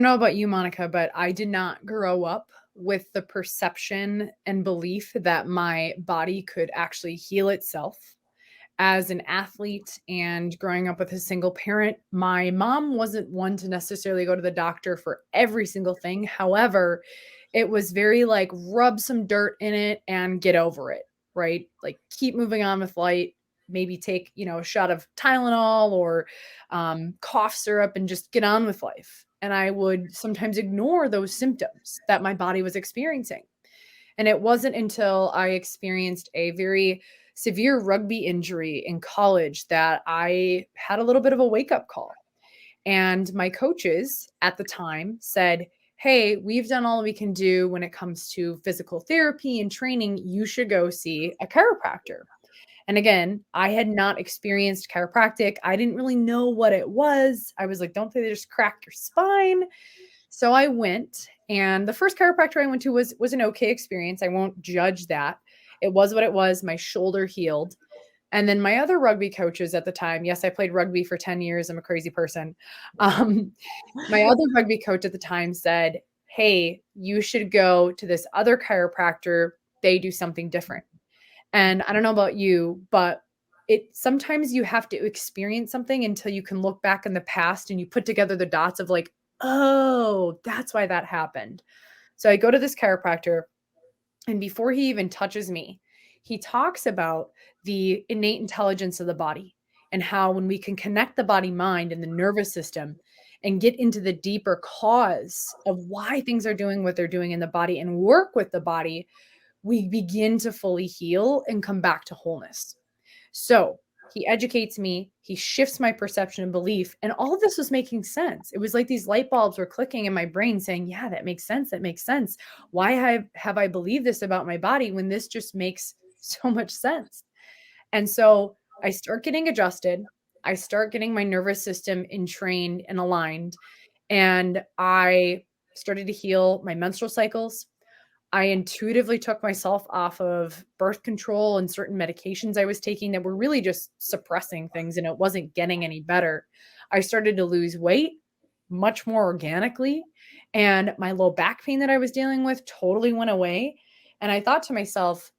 don't know about you, Monica, but I did not grow up with the perception and belief that my body could actually heal itself. As an athlete and growing up with a single parent, my mom wasn't one to necessarily go to the doctor for every single thing. However, it was very like rub some dirt in it and get over it, right? Like keep moving on with life. Maybe take, a shot of Tylenol or cough syrup and just get on with life. And I would sometimes ignore those symptoms that my body was experiencing. And it wasn't until I experienced a very severe rugby injury in college that I had a little bit of a wake up call. And my coaches at the time said, "Hey, we've done all we can do when it comes to physical therapy and training. You should go see a chiropractor." And again, I had not experienced chiropractic. I didn't really know what it was. I was like, don't they just crack your spine? So I went, and the first chiropractor I went to was an okay experience. I won't judge that. It was what it was. My shoulder healed. And then my other rugby coaches at the time, yes, I played rugby for 10 years. I'm a crazy person. Um, my other rugby coach at the time said, "Hey, you should go to this other chiropractor. They do something different." And I don't know about you, but it sometimes you have to experience something until you can look back in the past and you put together the dots of like, "Oh, that's why that happened." So I go to this chiropractor, and before he even touches me, he talks about the innate intelligence of the body and how when we can connect the body mind and the nervous system and get into the deeper cause of why things are doing what they're doing in the body and work with the body, we begin to fully heal and come back to wholeness. So he educates me, he shifts my perception and belief, and all of this was making sense. It was like these light bulbs were clicking in my brain saying, yeah, that makes sense. That makes sense. Why have I believed this about my body when this just makes so much sense? And so I start getting adjusted. I start getting my nervous system entrained and aligned. And I started to heal my menstrual cycles. I intuitively took myself off of birth control and certain medications I was taking that were really just suppressing things, and it wasn't getting any better. I started to lose weight much more organically, and my low back pain that I was dealing with totally went away. And I thought to myself,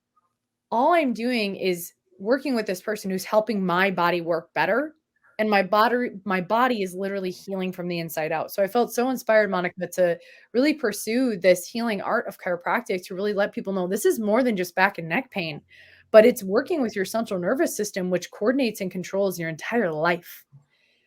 all I'm doing is working with this person who's helping my body work better. And my body is literally healing from the inside out. So I felt so inspired, Monica, to really pursue this healing art of chiropractic to really let people know this is more than just back and neck pain, but it's working with your central nervous system, which coordinates and controls your entire life.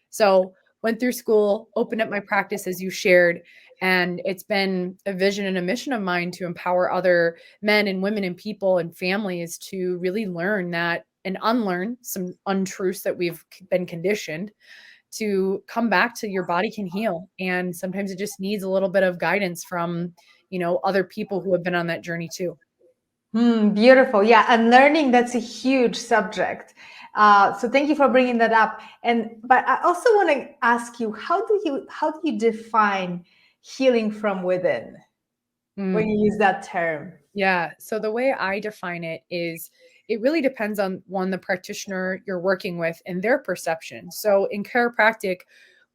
So went through school, opened up my practice as you shared, and it's been a vision and a mission of mine to empower other men and women and people and families to really learn that and unlearn some untruths that we've been conditioned to come back to your body can heal. And sometimes it just needs a little bit of guidance from, other people who have been on that journey too. Beautiful. Yeah. And learning, that's a huge subject. So thank you for bringing that up. But I also want to ask you, how do you define healing from within when Mm. you use that term? Yeah. So the way I define it is it really depends on one, the practitioner you're working with and their perception. So in chiropractic,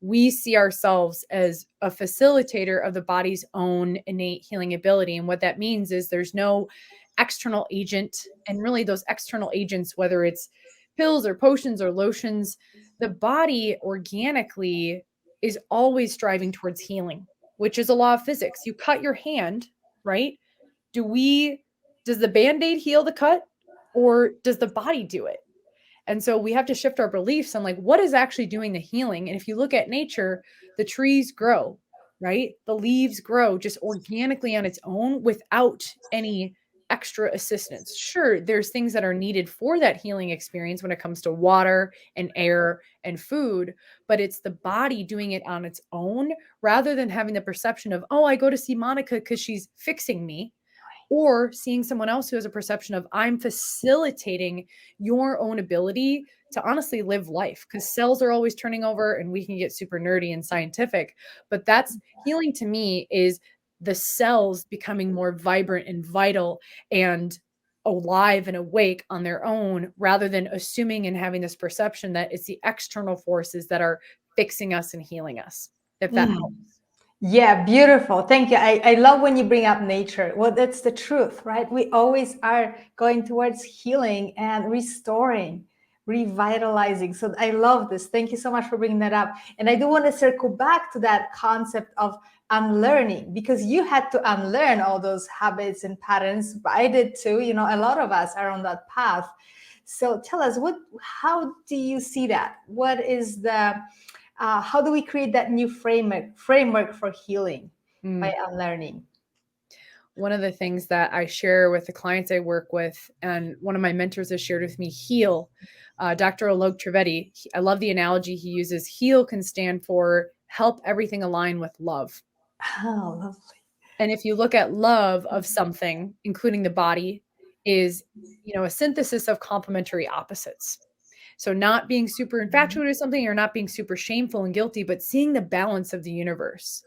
we see ourselves as a facilitator of the body's own innate healing ability. And what that means is there's no external agent. And really, those external agents, whether it's pills or potions or lotions, the body organically is always striving towards healing, which is a law of physics. You cut your hand, right? do we does the band-aid heal the cut or does the body do it? And so we have to shift our beliefs on like what is actually doing the healing. And if you look at nature, the trees grow, right? The leaves grow just organically on its own without any extra assistance. Sure, there's things that are needed for that healing experience when it comes to water and air and food, but it's the body doing it on its own rather than having the perception of, oh, I go to see Monica because she's fixing me, or seeing someone else who has a perception of I'm facilitating your own ability to honestly live life, because cells are always turning over and we can get super nerdy and scientific, but that's healing to me is the cells becoming more vibrant and vital and alive and awake on their own rather than assuming and having this perception that it's the external forces that are fixing us and healing us, if that Mm. helps. Yeah, beautiful. Thank you. I love when you bring up nature. Well, that's the truth, right? We always are going towards healing and restoring, revitalizing. So I love this. Thank you so much for bringing that up. And I do want to circle back to that concept of unlearning, because you had to unlearn all those habits and patterns. I did too. You know, a lot of us are on that path. So tell us, how do you see that? What is the how do we create that new framework for healing by Mm. unlearning? One of the things that I share with the clients I work with, and one of my mentors has shared with me, heal. Dr. Alok Trivedi, I love the analogy he uses. Heal can stand for help everything align with love. Oh, lovely. And if you look at love of something, including the body, is a synthesis of complementary opposites. So not being super infatuated with something or not being super shameful and guilty, but seeing the balance of the universe.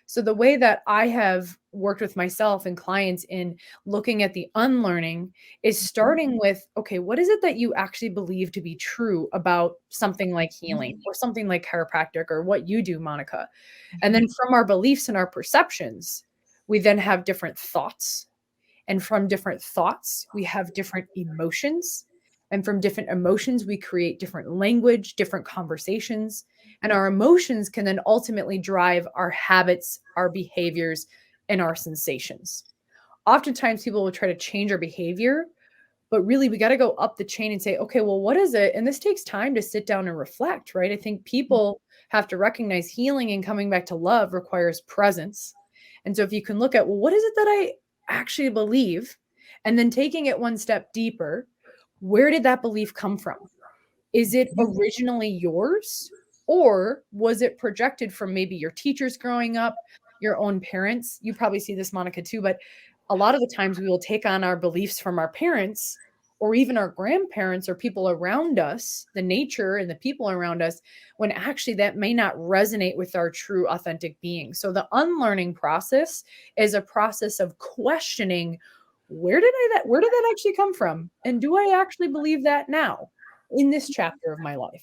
So the way that I have worked with myself and clients in looking at the unlearning is starting with, okay, what is it that you actually believe to be true about something like healing or something like chiropractic or what you do, Monica? And then from our beliefs and our perceptions, we then have different thoughts. And from different thoughts, we have different emotions. And from different emotions, we create different language, different conversations. And our emotions can then ultimately drive our habits, our behaviors, and our sensations. Oftentimes, people will try to change our behavior, but really we got to go up the chain and say, okay, well, what is it? And this takes time to sit down and reflect, right? I think people have to recognize healing and coming back to love requires presence. And so if you can look at, well, what is it that I actually believe? And then taking it one step deeper, where did that belief come from? Is it originally yours? Or was it projected from maybe your teachers growing up, your own parents? You probably see this, Monica, too, but a lot of the times we will take on our beliefs from our parents or even our grandparents or people around us, the nature and the people around us, when actually that may not resonate with our true authentic being. So the unlearning process is a process of questioning, where did that actually come from? And do I actually believe that now in this chapter of my life?